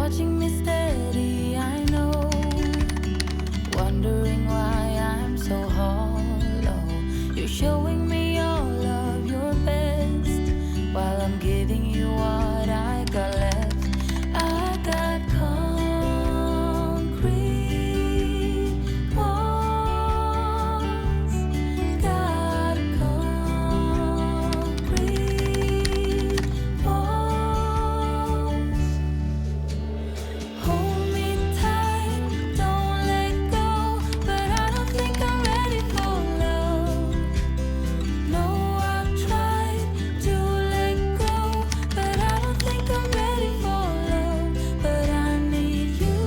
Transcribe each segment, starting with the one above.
watching me steady, I know, wondering why I'm so hollow. You're showing me all of your best while I'm giving you what I got left. I got concrete walls, got concrete walls. Hold me tight, don't let go, but I don't think I'm ready for love. No, I've tried to let go, but I don't think I'm ready for love. But I need you,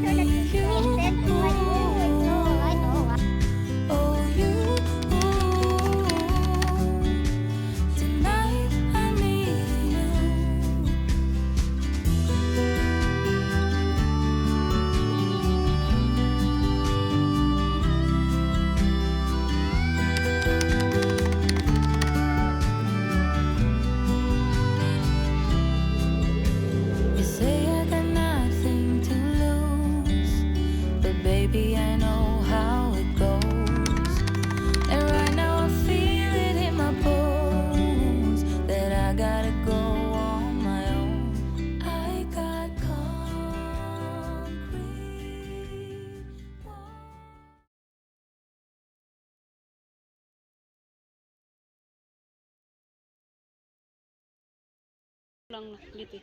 need you, oh you. Tonight I need you. You say I got nothing to lose, but baby, I know how it goes. And right now I feel it in my bones that I gotta go on my own. I got concrete walls. Lang dito.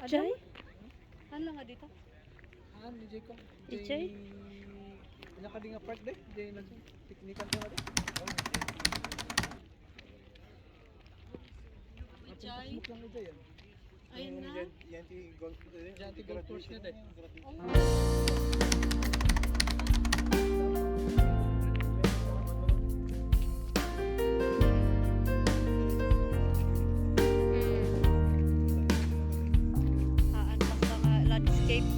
Jay? Ano nga dito? Ano ni Jay ko? Jay? Ilang ka din nga park deh? Jay na teknikan ko nga deh. Jay? Smoke lang mo Jay yan. Ayun na. Yan ti golf course na deh. Basta nga landscape.